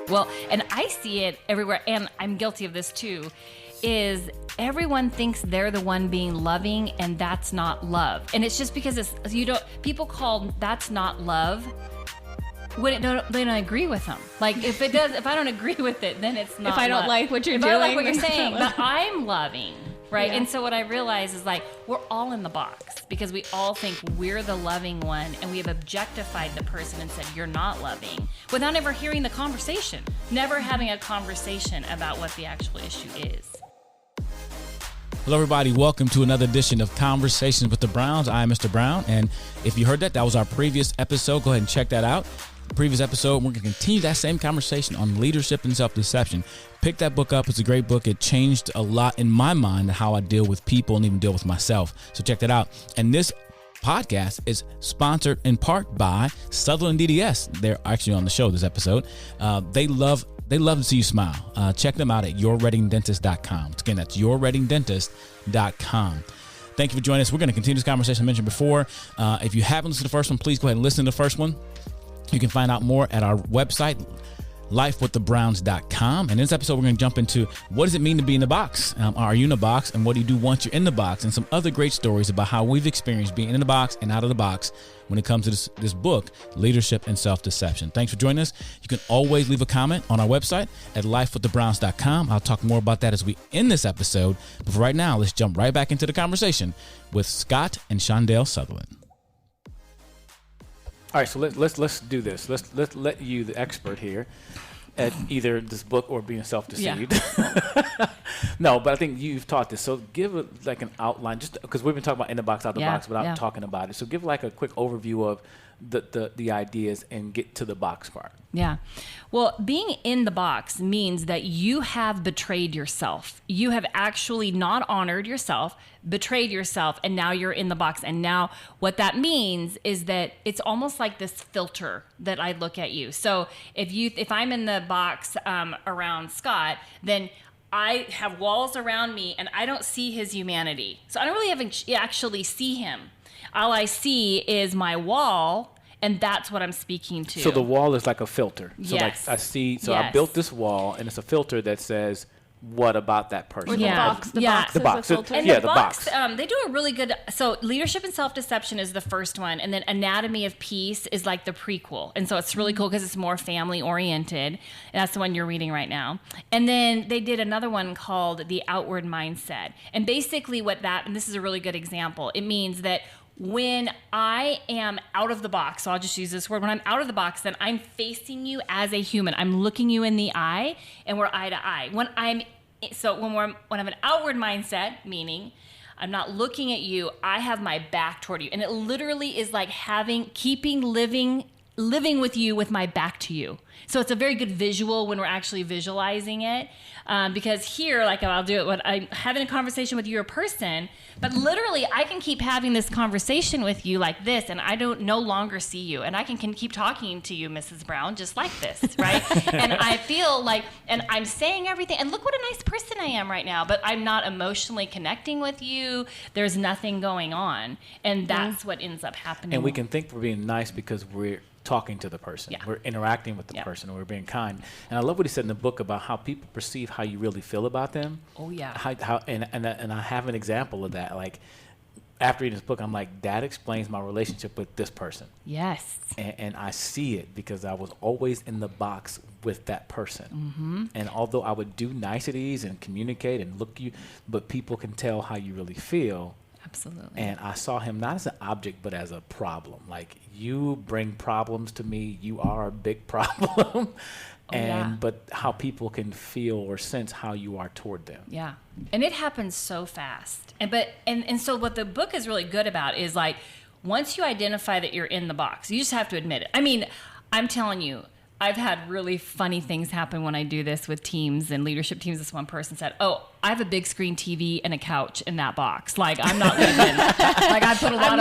Well, and I see it everywhere, and I'm guilty of this too, is everyone thinks they're the one being loving, and that's not love. And it's just because people call that's not love when they don't agree with them. Like if I don't agree with it, then it's not. If I don't love. like what you're if doing, I don't like what you're saying, but I'm loving. Right. Yeah. And so what I realize is like we're all in the box because we all think we're the loving one, and we have objectified the person and said, you're not loving, without ever hearing the conversation, never having a conversation about what the actual issue is. Hello, everybody. Welcome to another edition of Conversations with the Browns. I'm Mr. Brown. And if you heard that was our previous episode. Go ahead and check that out. Previous episode, we're going to continue that same conversation on leadership and self-deception. Pick that book up. It's a great book. It changed a lot in my mind how I deal with people and even deal with myself. So check that out. And this podcast is sponsored in part by Sutherland DDS. They're actually on the show this episode. They love to see you smile. Check them out at yourreddingdentist.com. Again, that's yourreddingdentist.com. Thank you for joining us. We're going to continue this conversation I mentioned before. If you haven't listened to the first one, please go ahead and listen to the first one. You can find out more at our website, lifewiththebrowns.com. And in this episode, we're going to jump into what does it mean to be in the box? Are you in the box? And what do you do once you're in the box? And some other great stories about how we've experienced being in the box and out of the box when it comes to this book, Leadership and Self-Deception. Thanks for joining us. You can always leave a comment on our website at lifewiththebrowns.com. I'll talk more about that as we end this episode. But for right now, let's jump right back into the conversation with Scott and Shondell Sutherland. All right, so let's do this. Let's let you, the expert here, at either this book or being self-deceived. Yeah. No, but I think you've taught this. So give like an outline, just because we've been talking about in the box, out the box, without talking about it. So give like a quick overview of the ideas and get to the box part. Yeah. Well, being in the box means that you have betrayed yourself. You have actually not honored yourself, betrayed yourself, and now you're in the box. And now what that means is that it's almost like this filter that I look at you. So if I'm in the box around Scott, then I have walls around me and I don't see his humanity. So I don't really actually see him. All I see is my wall, and that's what I'm speaking to. So the wall is like a filter. So yes. Like I see, so I built this wall, and it's a filter that says, what about that person? Or the box. The box is a filter. And the box. box. They do a really good, so Leadership and Self-Deception is the first one, and then Anatomy of Peace is like the prequel. And so it's really cool because it's more family-oriented. And that's the one you're reading right now. And then they did another one called The Outward Mindset. And basically and this is a really good example, it means that when I am out of the box, so I'll just use this word, when I'm out of the box, then I'm facing you as a human. I'm looking you in the eye, and we're eye to eye. When I'm an outward mindset, meaning I'm not looking at you, I have my back toward you. And it literally is like living with you with my back to you. So it's a very good visual when we're actually visualizing it. Because here, like I'll do it when I'm having a conversation with your person, but literally I can keep having this conversation with you like this, and I no longer see you. And I can keep talking to you, Mrs. Brown, just like this, right? And I feel like, and I'm saying everything, and look what a nice person I am right now, but I'm not emotionally connecting with you. There's nothing going on. And that's what ends up happening. And we can think we're being nice because we're talking to the person. Yeah. We're interacting with the person, or we're being kind. And I love what he said in the book about how people perceive how you really feel about them. Oh yeah. And I have an example of that. Like after reading this book, I'm like, that explains my relationship with this person. Yes. And I see it because I was always in the box with that person. Mm-hmm. And although I would do niceties and communicate and but people can tell how you really feel. Absolutely. And I saw him not as an object, but as a problem. Like, you bring problems to me. You are a big problem. But how people can feel or sense how you are toward them. Yeah. And it happens so fast. And so what the book is really good about is like, once you identify that you're in the box, you just have to admit it. I mean, I'm telling you, I've had really funny things happen when I do this with teams and leadership teams. This one person said, "Oh, I have a big screen TV and a couch in that box. Like, I'm not leaving. Like, I put a lot of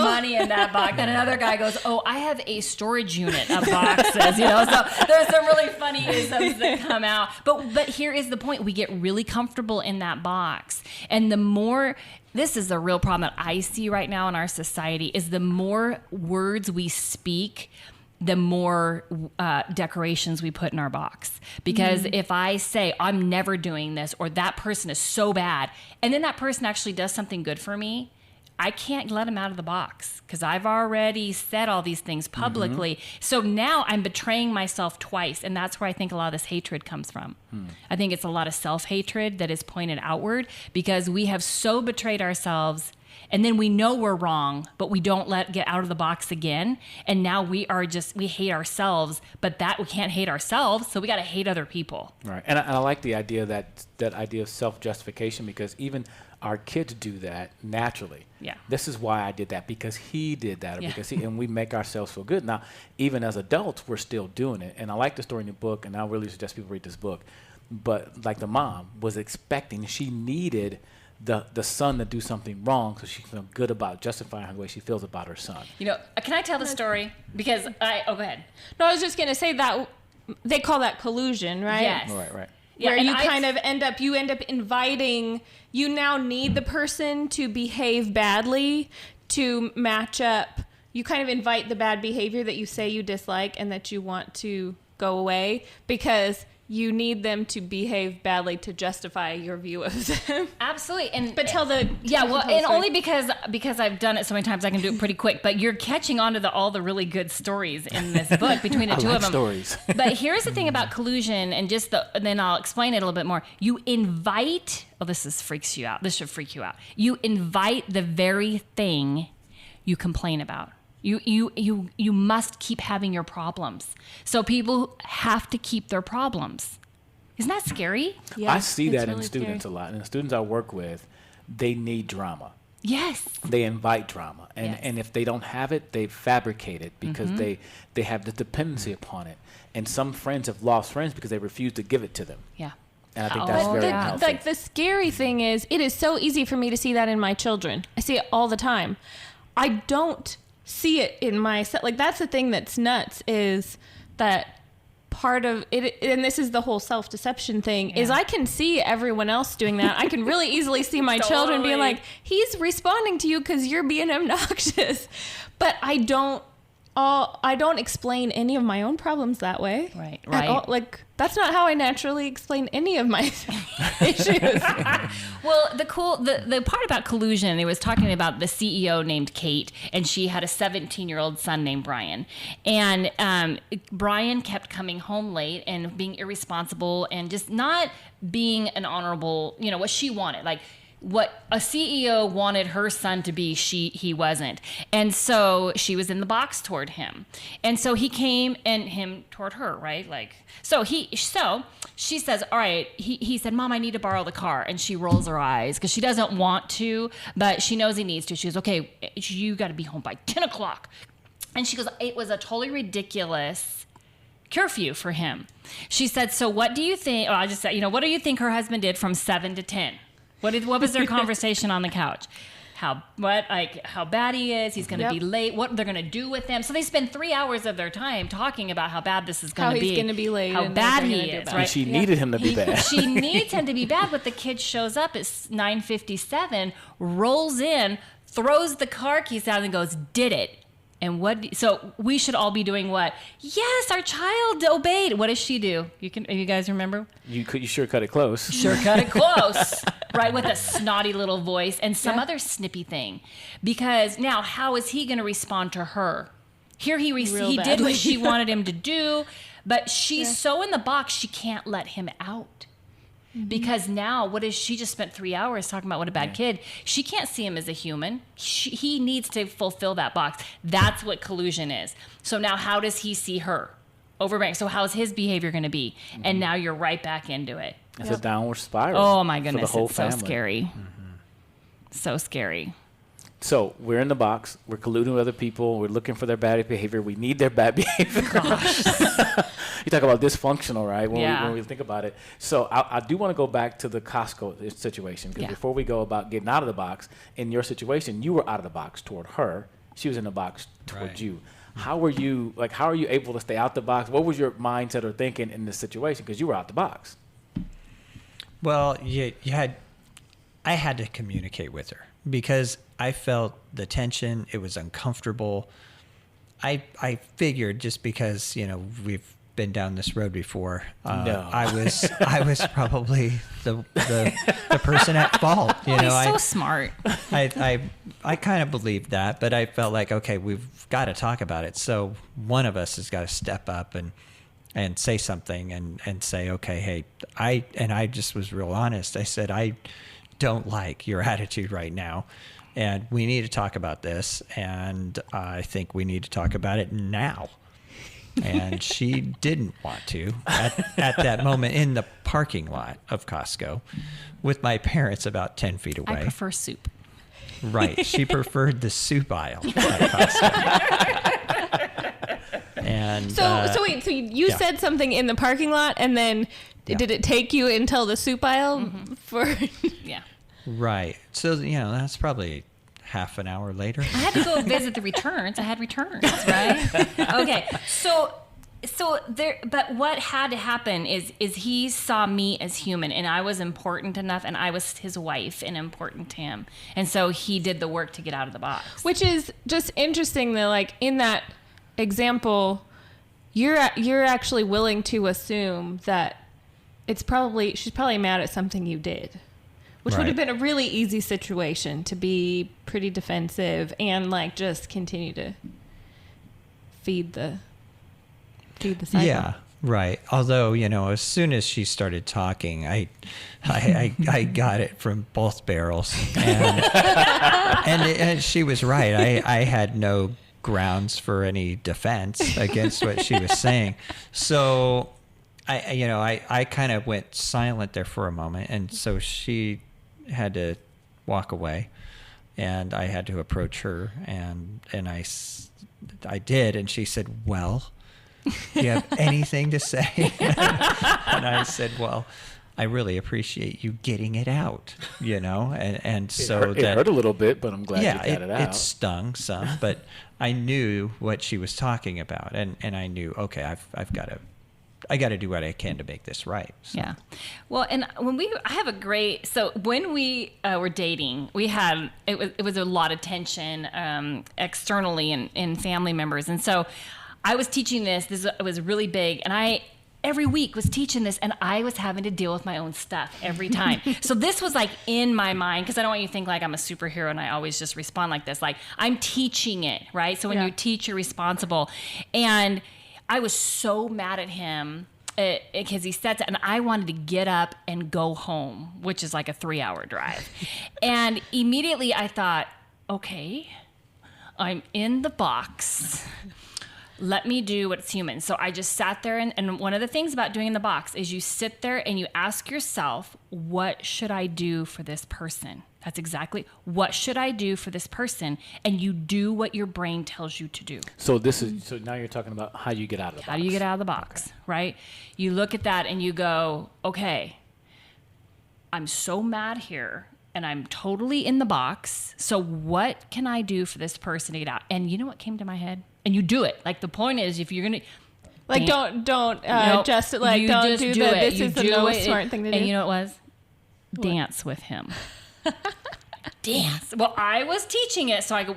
money in that box." And another guy goes, "Oh, I have a storage unit of boxes." So there's some really funny isms that come out. But here is the point: we get really comfortable in that box, and the more. This is a real problem that I see right now in our society: is the more words we speak, the more decorations we put in our box. Because if I say, I'm never doing this, or that person is so bad, and then that person actually does something good for me, I can't let them out of the box because I've already said all these things publicly. So now I'm betraying myself twice. And that's where I think a lot of this hatred comes from. I think it's a lot of self-hatred that is pointed outward because we have so betrayed ourselves. And then we know we're wrong, but we don't get out of the box again. And now we hate ourselves, but we can't hate ourselves. So we got to hate other people. Right. And I like the idea that idea of self-justification, because even our kids do that naturally. Yeah. This is why I did that, because he did that, or because and we make ourselves feel good. Now, even as adults, we're still doing it. And I like the story in the book, and I really suggest people read this book. But like the mom was expecting, she needed the son to do something wrong so she felt good about justifying the way she feels about her son. Can I tell the story? Because go ahead. No, I was just going to say that they call that collusion, right? Yes. Right. Where you kind of end up inviting, you now need the person to behave badly to match up. You kind of invite the bad behavior that you say you dislike and that you want to go away because you need them to behave badly to justify your view of them. Absolutely. Only because I've done it so many times I can do it pretty quick. But you're catching on to all the really good stories in this book between the two of them. Stories. But here's the thing about collusion, and then I'll explain it a little bit more. You invite. Oh, this freaks you out. This should freak you out. You invite the very thing you complain about. You must keep having your problems. So people have to keep their problems. Isn't that scary? Yeah, I see that really in students scary. a lot. And the students I work with, they need drama. Yes. They invite drama. And if they don't have it, they fabricate it because they have the dependency upon it. And some friends have lost friends because they refuse to give it to them. Yeah. And I think that's very unhealthy. Like the scary thing is, it is so easy for me to see that in my children. I see it all the time. I don't see it in myself. Like, that's the thing that's nuts, is that part of it, and this is the whole self-deception thing, is I can see everyone else doing that. I can really easily see my children being like, he's responding to you because you're being obnoxious. But I don't explain any of my own problems that way. Right. Like, that's not how I naturally explain any of my issues. Well, the part about collusion, it was talking about the CEO named Kate, and she had a 17-year-old son named Brian. And Brian kept coming home late and being irresponsible and just not being an honorable, what she wanted. Like, what a CEO wanted her son to be, he wasn't. And so she was in the box toward him. And so he came and him toward her, right? So she says, all right, he said, Mom, I need to borrow the car. And she rolls her eyes because she doesn't want to, but she knows he needs to. She goes, okay, you got to be home by 10 o'clock. And she goes, it was a totally ridiculous curfew for him. She said, so what do you think, I just said, what do you think her husband did from 7 to 10? What was their conversation on the couch? How bad he is. He's going to be late. What they're going to do with him. So they spend 3 hours of their time talking about how bad this is going to be. How he's going to be late. How bad he is. Right? And she needed him to be bad. She needs him to be bad, but the kid shows up at 9:57, rolls in, throws the car keys out, and goes, "Did it." And so we should all be doing what? Yes, our child obeyed. What does she do? You guys remember? You sure cut it close. Sure cut it close. Right, with a snotty little voice and some other snippy thing. Because now, how is he going to respond to her? Here he did what she wanted him to do, but she's so in the box she can't let him out. Because now, she just spent 3 hours talking about what a bad kid. She can't see him as a human. He needs to fulfill that box. That's what collusion is. So now how does he see her? Overbearing. So how's his behavior going to be? And now you're right back into it. It's a downward spiral. Oh my goodness, for the whole it's family. So scary. So scary. So we're in the box. We're colluding with other people. We're looking for their bad behavior. We need their bad behavior. Gosh. You talk about dysfunctional, right? When we think about it. So I do want to go back to the Costco situation, because before we go about getting out of the box, in your situation, you were out of the box toward her. She was in the box toward you. How are you able to stay out the box? What was your mindset or thinking in this situation? Because you were out the box. Well, I had to communicate with her because I felt the tension. It was uncomfortable. I figured just because, we've been down this road before, No. I was probably the person at fault. He's so smart. I kind of believed that, but I felt like, okay, we've got to talk about it. So one of us has got to step up and say something and say, okay, hey, I just was real honest. I said, I don't like your attitude right now, and we need to talk about this, and I think we need to talk about it now. And she didn't want to at that moment in the parking lot of Costco with my parents about 10 feet away. I prefer soup. Right. She preferred the soup aisle at Costco. And So wait, so you yeah. said something in the parking lot, and then Yeah. did it take you until the soup aisle for? Yeah. right. So, that's probably half an hour later. I had to go visit the returns. I had returns, right? Okay. So there, but what had to happen is he saw me as human, and I was important enough, and I was his wife and important to him. And so he did the work to get out of the box. Which is just interesting that, like, in that example, you're actually willing to assume that she's probably mad at something you did. Which would have Right. been a really easy situation to be pretty defensive and like just continue to feed the cycle. Yeah, right. Although, as soon as she started talking, I got it from both barrels, and she was right. I had no grounds for any defense against what she was saying. So I kind of went silent there for a moment, and so she had to walk away, and I had to approach her, and I did, and she said, "Well, do you have anything to say?" And I said, "Well, I really appreciate you getting it out, and so it hurt a little bit, but I'm glad you got it out. It stung some, but I knew what she was talking about, and I knew, okay, I got to do what I can to make this right. So. Yeah. Well, and when when we were dating, it was a lot of tension externally and in family members. And so I was teaching this was really big, and I every week was teaching this, and I was having to deal with my own stuff every time. So this was like in my mind, because I don't want you to think like I'm a superhero and I always just respond like this. Like, I'm teaching it, right? So when you teach, you're responsible. And I was so mad at him because he said that, and I wanted to get up and go home, which is like a 3-hour drive. And immediately I thought, okay, I'm in the box. Let me do what's human. So I just sat there, and one of the things about doing in the box is you sit there and you ask yourself, what should I do for this person? That's exactly, what should I do for this person? And you do what your brain tells you to do. So now you're talking about how you get out of the box. How do you get out of the box, right? You look at that and you go, okay, I'm so mad here and I'm totally in the box. So what can I do for this person to get out? And you know what came to my head? And you do it. Like, the point is, if you're going to... Like, don't Nope. just, like, You don't just do do that. it. This You is the do no it. smart thing to do. And you know what it was? Dance with him. Dance. Well, I was teaching it, so I go,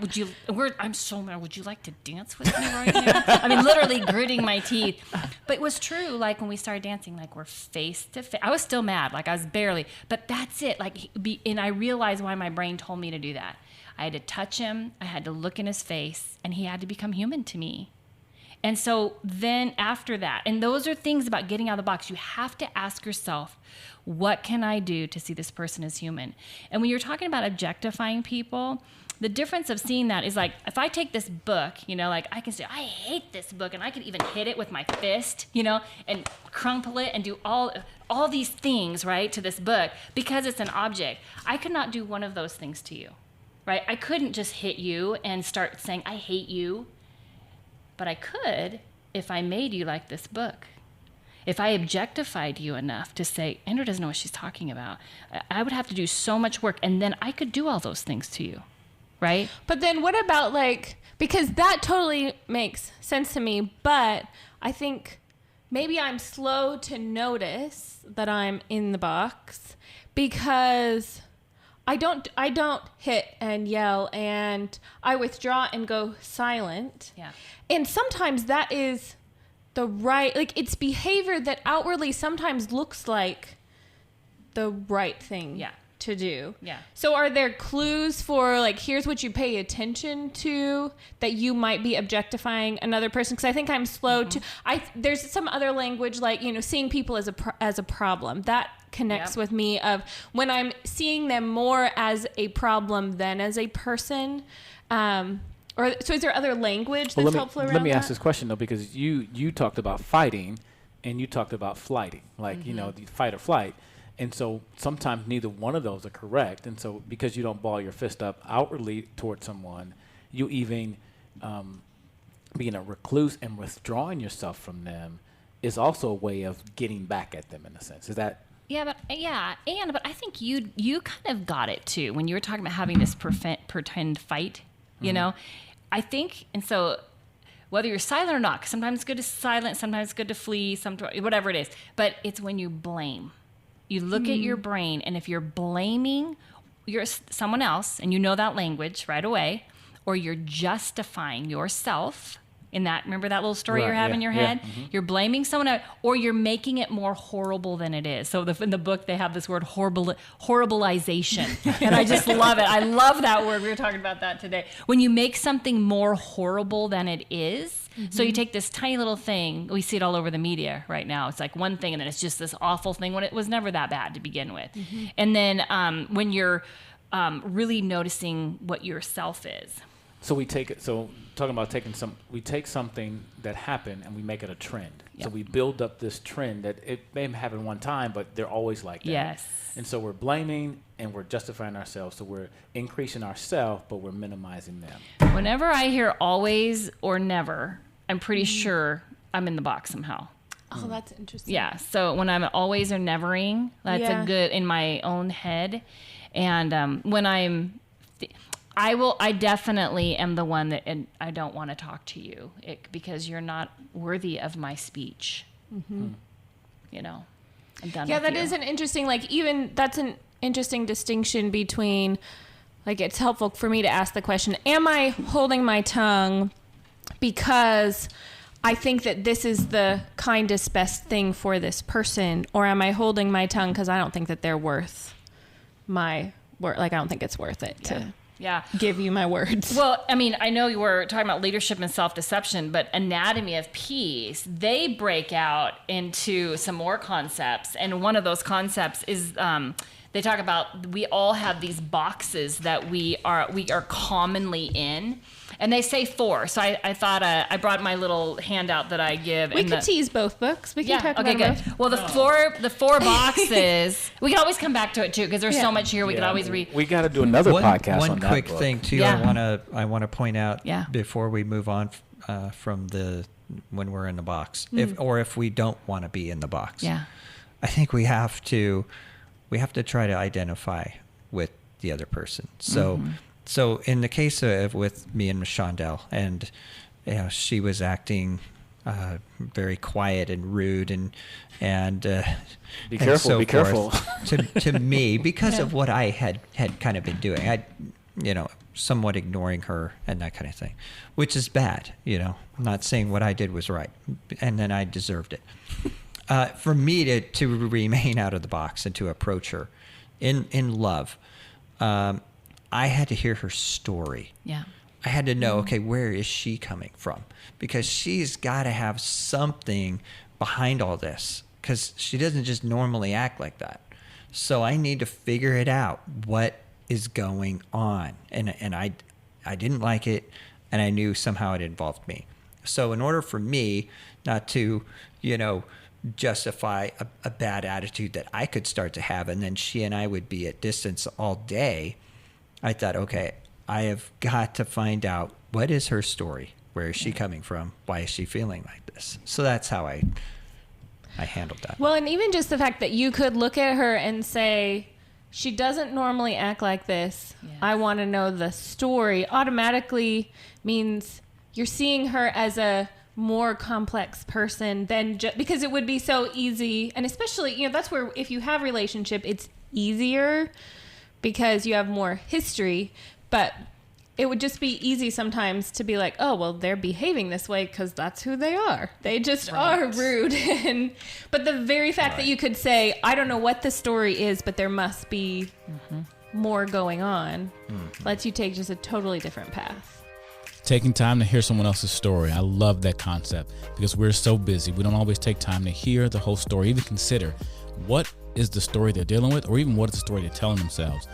I'm so mad. Would you like to dance with me right now? I mean, literally gritting my teeth. But it was true. Like, when we started dancing, like, we're face to face. I was still mad. Like, I was barely. But that's it. Like, and I realized why my brain told me to do that. I had to touch him. I had to look in his face. And he had to become human to me. And so then after that, and those are things about getting out of the box. You have to ask yourself, what can I do to see this person as human? And when you're talking about objectifying people, the difference of seeing that is, like, if I take this book, like, I can say, I hate this book, and I can even hit it with my fist, and crumple it and do all these things, right, to this book because it's an object. I could not do one of those things to you, right? I couldn't just hit you and start saying, I hate you. But I could if I made you like this book. If I objectified you enough to say, Andrew doesn't know what she's talking about, I would have to do so much work, and then I could do all those things to you, right? But then what about, like, because that totally makes sense to me, but I think maybe I'm slow to notice that I'm in the box because I don't hit and yell, and I withdraw and go silent. Yeah. And sometimes that is the right, like, it's behavior that outwardly sometimes looks like the right thing to do. Yeah. So are there clues for, like, here's what you pay attention to that you might be objectifying another person? Because I think I'm slow to, there's some other language, like, you know, seeing people as a problem. That connects with me, of when I'm seeing them more as a problem than as a person. So is there other language that's helpful around that? Let me ask this question, though, because you talked about fighting and you talked about flighting, like, you know, the fight or flight. And so sometimes neither one of those are correct. And so because you don't ball your fist up outwardly towards someone, you even being a recluse and withdrawing yourself from them is also a way of getting back at them, in a sense. Is that? But I think you kind of got it too when you were talking about having this pretend fight, you know. I think, and so whether you're silent or not, 'cause sometimes it's good to silent, sometimes it's good to flee, whatever it is, but it's when you blame. You look at your brain, and if you're blaming someone else, and you know that language right away, or you're justifying yourself in that, remember that little story you have in your head? You're blaming someone else, or you're making it more horrible than it is. So in the book, they have this word horribilization, and I just love it. I love that word. We were talking about that today. When you make something more horrible than it is, so you take this tiny little thing, we see it all over the media right now. It's like one thing, and then it's just this awful thing when it was never that bad to begin with. And then when you're really noticing what yourself is. So we take it. So talking about we take something that happened and we make it a trend. Yep. So we build up this trend that it may happen one time, but they're always like that. Yes. And so we're blaming and we're justifying ourselves. So we're increasing ourselves, but we're minimizing them. Whenever I hear always or never, I'm pretty sure I'm in the box somehow. Oh, that's interesting. Yeah. So when I'm always or nevering, that's a good in my own head. And when I'm, I definitely am the one that, and I don't want to talk to you because you're not worthy of my speech. You know, I'm done. Yeah, with that you. is an interesting, like, even that's an interesting distinction between, like, it's helpful for me to ask the question, am I holding my tongue because I think that this is the kindest, best thing for this person? Or am I holding my tongue because I don't think that they're worth my word? Like, I don't think it's worth it to give you my words. Well, I mean, I know you were talking about leadership and self-deception, but Anatomy of Peace, they break out into some more concepts. And one of those concepts is they talk about we all have these boxes that we are commonly in. And they say 4. So I thought I brought my little handout that I give. We could tease both books. We can talk about both. Well, the four boxes, we can always come back to it too, because there's so much here we could always read. We got to do another podcast on that. One quick thing too, Yeah. I want to point out before we move on from when we're in the box, if we don't want to be in the box. Yeah. I think we have to try to identify with the other person. So. So in the case of with me and Shondell, and she was acting very quiet and rude and be careful, so be careful to me because of what I had kind of been doing. I somewhat ignoring her and that kind of thing, which is bad. I'm not saying what I did was right, and then I deserved it. For me to remain out of the box and to approach her in love. I had to hear her story. Yeah. I had to know, okay, where is she coming from? Because she's got to have something behind all this, because she doesn't just normally act like that. So I need to figure it out, what is going on. And I didn't like it, and I knew somehow it involved me. So in order for me not to, justify a bad attitude that I could start to have, and then she and I would be at distance all day, I thought, okay, I have got to find out, what is her story? Where is she coming from? Why is she feeling like this? So that's how I handled that. Well, and even just the fact that you could look at her and say, she doesn't normally act like this. Yes. I want to know the story, automatically means you're seeing her as a more complex person than because it would be so easy. And especially, that's where if you have relationship, it's easier because you have more history, but it would just be easy sometimes to be like, oh, well, they're behaving this way because that's who they are. They just are rude. But the very fact that you could say, I don't know what the story is, but there must be more going on, lets you take just a totally different path. Taking time to hear someone else's story. I love that concept because we're so busy. We don't always take time to hear the whole story, even consider what is the story they're dealing with, or even what is the story they're telling themselves.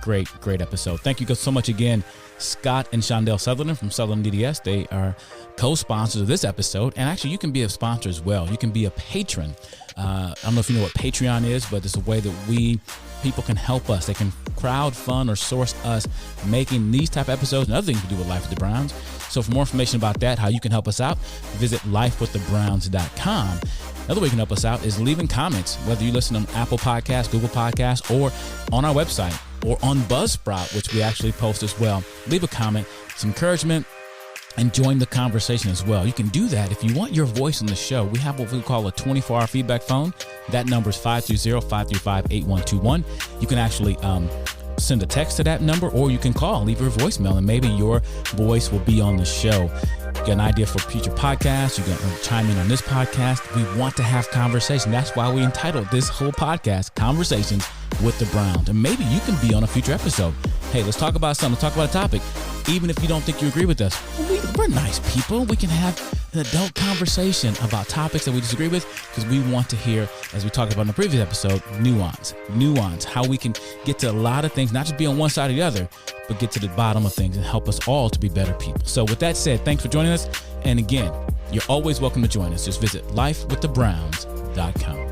Great episode. Thank you so much again, Scott and Shondell Sutherland from Sutherland DDS. They are co-sponsors of this episode. And actually, you can be a sponsor as well. You can be a patron. I don't know if you know what Patreon is, but it's a way that people can help us. They can crowdfund or source us making these type of episodes and other things we do with Life with the Browns. So for more information about that, how you can help us out, visit lifewiththebrowns.com. Another way you can help us out is leaving comments, whether you listen on Apple Podcasts, Google Podcasts, or on our website, or on Buzzsprout, which we actually post as well. Leave a comment, some encouragement, and join the conversation as well. You can do that if you want your voice on the show. We have what we call a 24-hour feedback phone. That number is 530-535-8121. You can actually send a text to that number, or you can call, leave your voicemail, and maybe your voice will be on the show. Get an idea for future podcasts, you can chime in on this podcast. We want to have conversation. That's why we entitled this whole podcast, Conversations with the Browns. And maybe you can be on a future episode. Hey, let's talk about something. Let's talk about a topic. Even if you don't think you agree with us, we're nice people. We can have an adult conversation about topics that we disagree with, because we want to hear, as we talked about in the previous episode, nuance, how we can get to a lot of things, not just be on one side or the other, but get to the bottom of things and help us all to be better people. So with that said, thanks for joining us. And again, you're always welcome to join us. Just visit lifewiththebrowns.com.